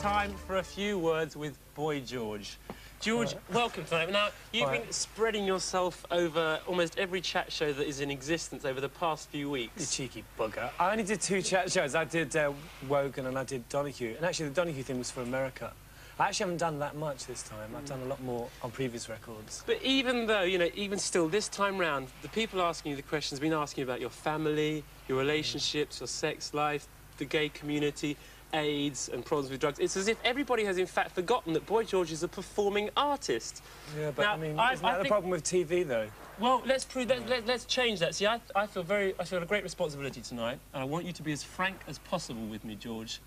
time for a few words with Boy George. George, welcome tonight. Now, you've been spreading yourself over almost every chat show that is in existence over the past few weeks. You cheeky bugger. I only did 2 chat shows. I did Wogan and I did Donahue. And actually, the Donahue thing was for America. I actually haven't done that much this time. I've done a lot more on previous records. But even though, you know, even still, this time round, the people asking you the questions have been asking you about your family, your relationships, your sex life, the gay community, AIDS and problems with drugs. It's as if everybody has, in fact, forgotten that Boy George is a performing artist. Yeah, but, now, I mean, isn't that the problem with TV, though? Well, let's prove that. Let's change that. See, I feel a great responsibility tonight, and I want you to be as frank as possible with me, George.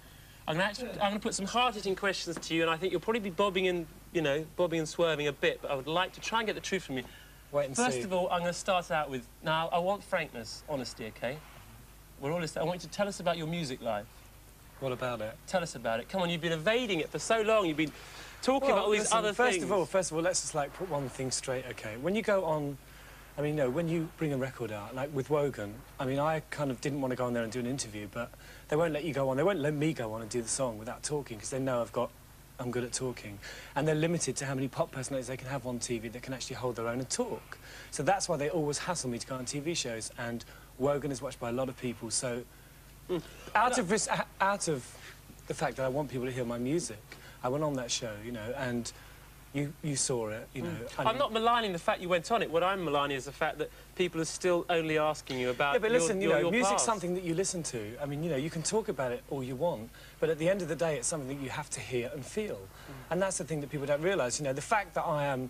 I'm going to put some hard-hitting questions to you, and I think you'll probably be bobbing and swerving a bit, but I would like to try and get the truth from you. Wait and see. First of all, I'm going to start out with... Now, I want frankness, honesty, OK? We're all listening. I want you to tell us about your music life. What about it? Tell us about it. Come on, you've been evading it for so long. You've been talking about all these other things. First of all, let's just, like, put one thing straight, OK? When you go on... I mean, no, when you bring a record out, like with Wogan, I mean, I kind of didn't want to go on there and do an interview, but they won't let you go on. They won't let me go on and do the song without talking, because they know I'm good at talking. And they're limited to how many pop personalities they can have on TV that can actually hold their own and talk. So that's why they always hassle me to go on TV shows, and Wogan is watched by a lot of people, so... Out of the fact that I want people to hear my music, I went on that show, you know, and... You saw it, you know. I'm not maligning the fact you went on it. What I'm maligning is the fact that people are still only asking you about but listen, your music's past. something that you listen to. I mean, you know, you can talk about it all you want, but at the end of the day, it's something that you have to hear and feel. And that's the thing that people don't realise. You know, the fact that I am,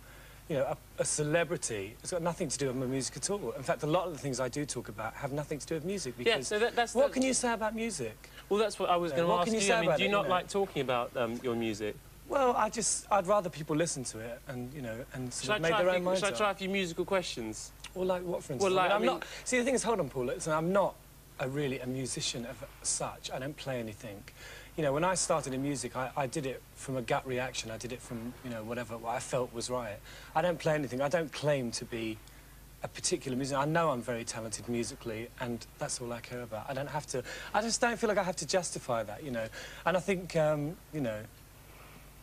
you know, a celebrity has got nothing to do with my music at all. In fact, a lot of the things I do talk about have nothing to do with music. Because what can you say about music? Well, that's what I was going to ask you. I mean, do you not like talking about your music? Well, I'd rather people listen to it and, you know, and sort of make their own minds up. Should I try a few musical questions? Well, like what, for instance? Well, like, I mean, I'm not... See, the thing is, hold on, Paul, listen, I'm not really a musician of such. I don't play anything. You know, when I started in music, I did it from a gut reaction. I did it from, you know, what I felt was right. I don't play anything. I don't claim to be a particular musician. I know I'm very talented musically, and that's all I care about. I don't have to... I just don't feel like I have to justify that, you know. And I think, you know...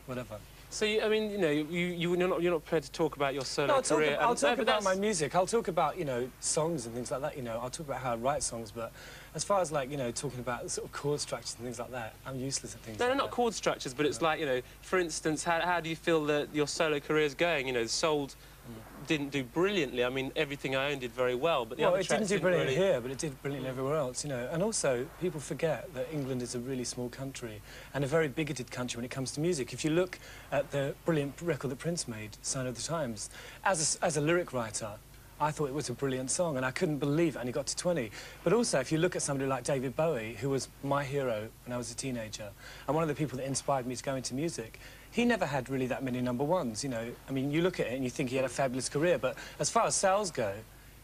Whatever. So, I mean, you know, you're not prepared to talk about your solo career. I'll talk about my music. I'll talk about, you know, songs and things like that, you know. I'll talk about how I write songs, but as far as, like, you know, talking about sort of chord structures and things like that, I'm useless at things like that. No, not chord structures, but it's like, you know, for instance, how do you feel that your solo career is going? You know, Sold didn't do brilliantly. I mean, Everything I Own did very well, but the other tracks it didn't do brilliantly here, but it did brilliantly everywhere else, you know. And also, people forget that England is a really small country and a very bigoted country when it comes to music. If you look at the brilliant record that Prince made, Sign of the Times, as a lyric writer, I thought it was a brilliant song, and I couldn't believe it only got to 20. But also, if you look at somebody like David Bowie, who was my hero when I was a teenager, and one of the people that inspired me to go into music, he never had really that many #1s, you know. I mean, you look at it and you think he had a fabulous career, but as far as sales go,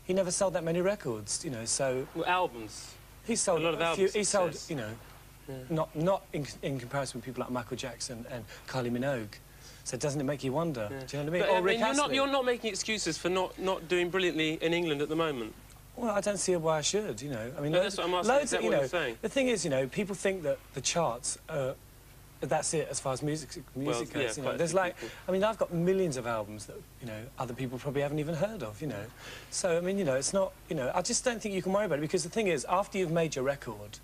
he never sold that many records, you know, so... Well, albums. He sold a lot of albums. He sold, you know, not in comparison with people like Michael Jackson and Kylie Minogue. So doesn't it make you wonder? Yeah. Do you know what I mean? But, or Rick Astley. You're not making excuses for not doing brilliantly in England at the moment. Well, I don't see why I should, you know. I mean, no, that's what I'm asking. Is that what you're saying? The thing is, you know, people think that the charts that's it as far as music goes. Yeah, you know, there's like, I mean, I've got millions of albums that, you know, other people probably haven't even heard of, you know. So, I mean, you know, it's not, you know, I just don't think you can worry about it, because the thing is, after you've made your record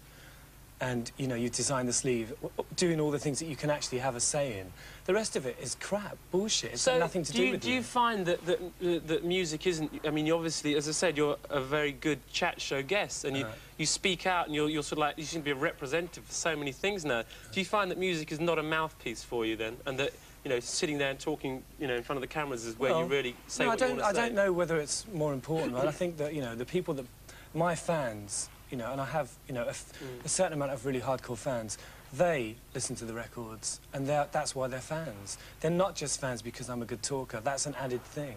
and, you know, you've designed the sleeve, doing all the things that you can actually have a say in, the rest of it is crap, bullshit. It's got nothing to do with it. Do you find that music isn't... I mean, you obviously, as I said, you're a very good chat show guest, and you speak out, and you're sort of like... You seem to be a representative for so many things now. Do you find that music is not a mouthpiece for you, then? And that, you know, sitting there and talking, you know, in front of the cameras is where you really say what you want to say? I don't know whether it's more important, right? I think that, you know, the people that... My fans... You know, and I have, you know, a certain amount of really hardcore fans. They listen to the records, and that's why they're fans. They're not just fans because I'm a good talker. That's an added thing,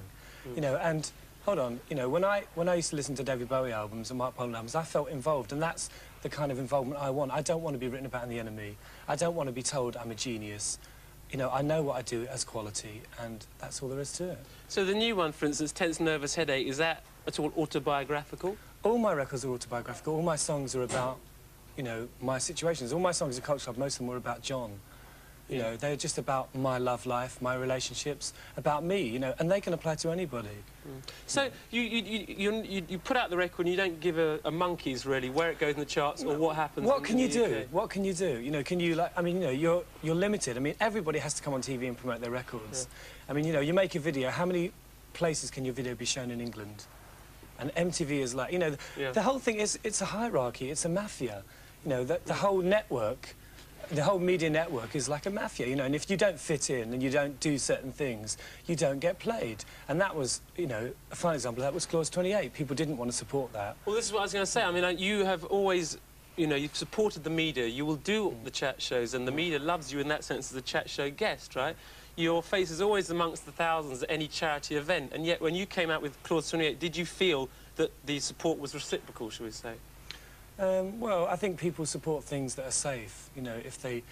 you know. And hold on, you know, when I used to listen to David Bowie albums and Mark Bolan albums, I felt involved, and that's the kind of involvement I want. I don't want to be written about in The Enemy. I don't want to be told I'm a genius. You know, I know what I do as quality, and that's all there is to it. So the new one, for instance, Tense Nervous Headache, is that at all autobiographical? All my records are autobiographical. All my songs are about, you know, my situations. All my songs at Culture Club, most of them were about John. You know, they're just about my love life, my relationships, about me, you know, and they can apply to anybody. So you put out the record and you don't give a monkey's, really, where it goes in the charts or what happens. What can you do? What can you do? You know, can you, like, I mean, you know, you're limited. I mean, everybody has to come on TV and promote their records. I mean, you know, you make a video, how many places can your video be shown in England? And MTV is like, you know, the whole thing is, it's a hierarchy, it's a mafia. You know, the whole network, the whole media network is like a mafia, you know, and if you don't fit in and you don't do certain things, you don't get played. And that was, you know, a fine example of that was Clause 28. People didn't want to support that. Well, this is what I was going to say. I mean, you have always, you know, you've supported the media. You will do the chat shows, and the media loves you in that sense as a chat show guest, right? Your face is always amongst the thousands at any charity event, and yet when you came out with Clause 28, did you feel that the support was reciprocal, shall we say? Well, I think people support things that are safe. You know, if they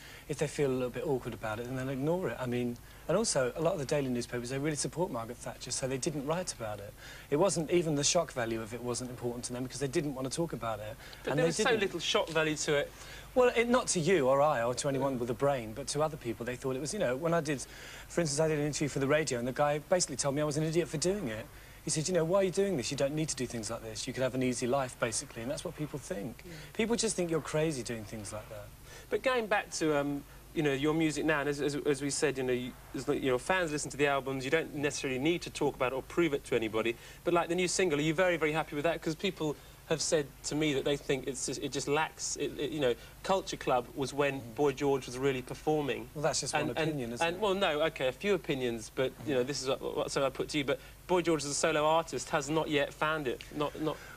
feel a little bit awkward about it, then they'll ignore it. I mean, and also, a lot of the daily newspapers, they really support Margaret Thatcher, so they didn't write about it. It wasn't, even the shock value of it wasn't important to them because they didn't want to talk about it. But there was so little shock value to it. Well, not to you or I or to anyone with a brain, but to other people, they thought it was, you know, when I did, for instance, I did an interview for the radio and the guy basically told me I was an idiot for doing it. He said, you know, why are you doing this? You don't need to do things like this. You could have an easy life, basically, and that's what people think. People just think you're crazy doing things like that. But going back to, you know, your music now, and as we said, you know, fans listen to the albums, you don't necessarily need to talk about it or prove it to anybody, but like the new single, are you very, very happy with that? Because people have said to me that they think it just lacks, you know, Culture Club was when Boy George was really performing. Well, that's just one opinion, isn't it? Well, no, OK, a few opinions, but, you know, this is what I put to you, but Boy George as a solo artist has not yet found it, not...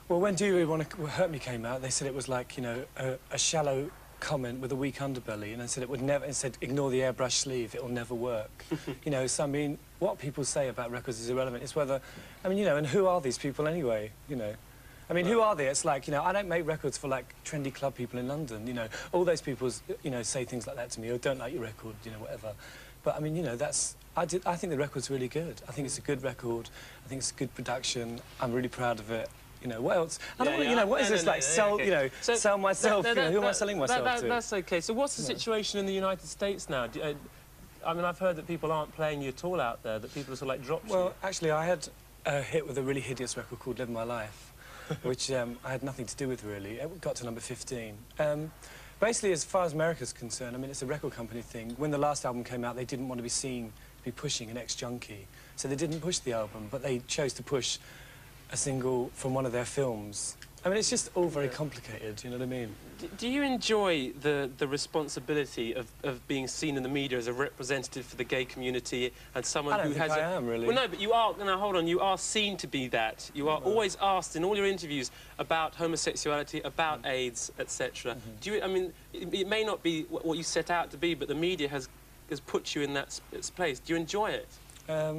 Well, when Do You Really Want to Hurt Me came out, they said it was like, you know, a shallow comment with a weak underbelly, and I said it would never, and said, ignore the airbrush sleeve, it'll never work. You know, so, I mean, what people say about records is irrelevant. It's whether, I mean, you know, and who are these people anyway, you know? I mean, who are they? It's like, you know, I don't make records for, like, trendy club people in London, you know. All those people, you know, say things like that to me, or don't like your record, you know, whatever. But, I mean, you know, that's... I think the record's really good. I think it's a good record. I think it's a good production. I'm really proud of it. You know, what else? I don't you know, what is this, like, sell, you know, sell myself, you know, who am I selling myself to? That's OK. So what's the situation in the United States now? I mean, I've heard that people aren't playing you at all out there, that people are sort of, like, dropped you. Well, actually, I had a hit with a really hideous record called Live My Life. Which I had nothing to do with, really. It got to number 15. Basically, as far as America's concerned, I mean, it's a record company thing. When the last album came out, they didn't want to be seen to be pushing an ex-junkie. So they didn't push the album, but they chose to push a single from one of their films. I mean, it's just all very complicated, you know what I mean? Do you enjoy the responsibility of being seen in the media as a representative for the gay community and someone who has... I am, really. Well, no, but you are... No, hold on. You are seen to be that. You are always asked in all your interviews about homosexuality, about AIDS, etc. Do you... I mean, it may not be what you set out to be, but the media has put you in that place. Do you enjoy it? I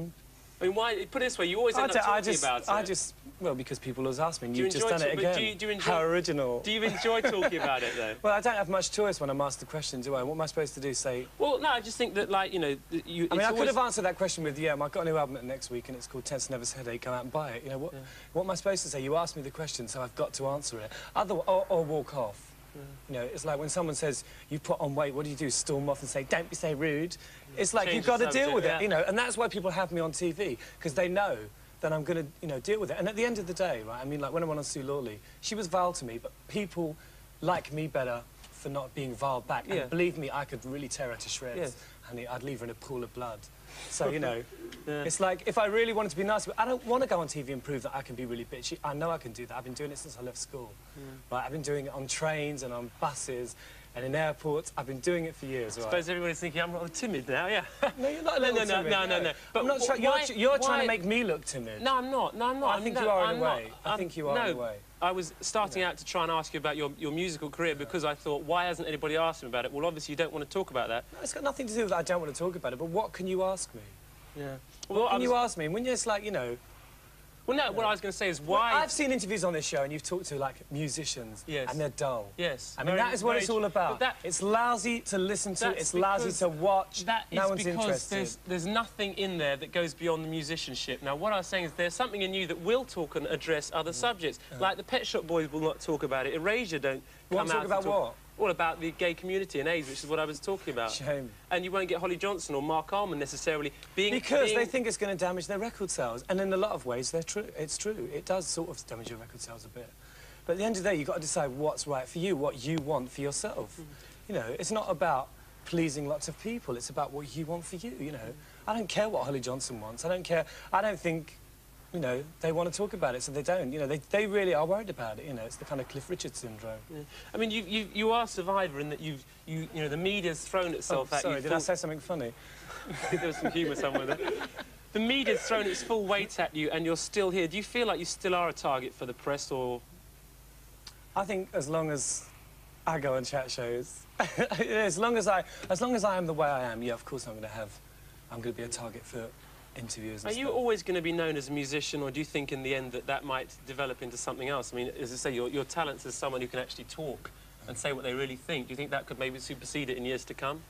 mean, why... Put it this way, you always end up talking about it. Well, because people always ask me, and you've just done it again. Do you enjoy, how original. Do you enjoy talking about it, though? Well, I don't have much choice when I'm asked the question, do I? What am I supposed to do, say... Well, no, I just think that, like, you know... I mean, I could have answered that question with, yeah, I've got a new album next week, and it's called Tense Never's Headache, come out and buy it. You know, what am I supposed to say? You asked me the question, so I've got to answer it. Or walk off. You know, it's like when someone says, you put on weight, what do? Storm off and say, don't be so rude. It's like, you've got to deal with it, you know, and that's why people have me on TV, because they know that I'm going to, you know, deal with it. And at the end of the day, right, I mean, like, when I went on Sue Lawley, she was vile to me, but people like me better for not being vile back. And believe me, I could really tear her to shreds. Honey, I'd leave her in a pool of blood. So, you know, it's like, if I really wanted to be nice, but I don't want to go on TV and prove that I can be really bitchy. I know I can do that. I've been doing it since I left school. Right, I've been doing it on trains and on buses and in airports. I've been doing it for years, right? I suppose everybody's thinking I'm rather timid now, yeah. No, you're not a little timid. No. But I'm not you're trying to make me look timid. No, I'm not. No, I'm not. I think you are in a way. I think you are in a way. I was starting out to try and ask you about your musical career because I thought, why hasn't anybody asked me about it? Well, obviously, you don't want to talk about that. No, it's got nothing to do with that. I don't want to talk about it, but what can you ask me? Yeah. Well, what can you ask me? When you're just like, you know... Well, no, what I was going to say is why... Well, I've seen interviews on this show and you've talked to, like, musicians, and they're dull. Yes. I mean, that is what it's all about. It's lousy to listen to, it's lousy to watch, no one's interested. There's nothing in there that goes beyond the musicianship. Now, what I was saying is there's something in you that will talk and address other subjects. Like the Pet Shop Boys will not talk about it. Erasure don't come out to talk about what? all about the gay community and AIDS, which is what I was talking about. Shame. And you won't get Holly Johnson or Mark Almond necessarily because they think it's going to damage their record sales. And in a lot of ways, they're true. It's true. It does sort of damage your record sales a bit. But at the end of the day, you've got to decide what's right for you, what you want for yourself. You know, it's not about pleasing lots of people. It's about what you want for you, you know. I don't care what Holly Johnson wants. I don't care. I don't think, you know, they want to talk about it, so they don't. You know, they really are worried about it, you know. It's the kind of Cliff Richard syndrome. Yeah. I mean, you are a survivor in that you know, the media's thrown itself at you. Sorry, did I say something funny? There was some humour somewhere there. The media's thrown its full weight at you, and you're still here. Do you feel like you still are a target for the press, or...? I think as long as I go on chat shows, as long as I am the way I am, yeah, of course I'm going to be a target for interviews and stuff. Are you always going to be known as a musician, or do you think in the end that might develop into something else? I mean, as I say, your talents as someone who can actually talk and say what they really think, do you think that could maybe supersede it in years to come?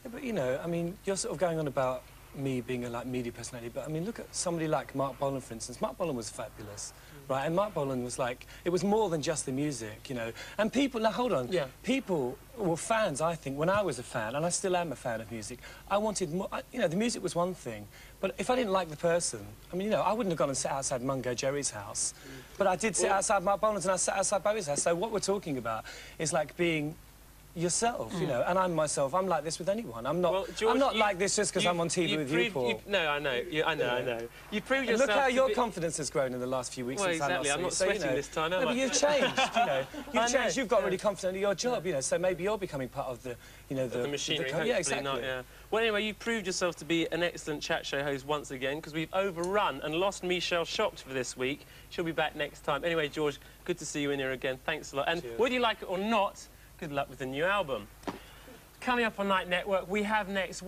Yeah, but, you know, I mean, you're sort of going on about me being a, like, media personality, but, I mean, look at somebody like Mark Bolan, for instance. Mark Bolan was fabulous, right? And Mark Bolan was like, it was more than just the music, you know. And people, now, hold on. Yeah. People were fans, I think, when I was a fan, and I still am a fan of music. I wanted more, you know, the music was one thing, but if I didn't like the person, I mean, you know, I wouldn't have gone and sat outside Mungo Jerry's house, but I did sit outside Mark Bolan's, and I sat outside Bowie's house. So what we're talking about is, like, being yourself, you know, and I'm myself. I'm like this with anyone. I'm not. Well, George, I'm not like this just because I'm on TV with you, Paul. No, I know. I know. You proved yourself. Look how your confidence has grown in the last few weeks. Well, since exactly. I'm not sweating so, you know, this time, am I? But you've changed. You know, you've changed. You've got really confident in your job. You know, so maybe you're becoming part of the, you know, the machinery. Yeah, exactly. Not, yeah. Well, anyway, you proved yourself to be an excellent chat show host once again, because we've overrun and lost Michelle Shocked for this week. She'll be back next time. Anyway, George, good to see you in here again. Thanks a lot. And whether you like it or not, good luck with the new album. Coming up on Night Network, we have next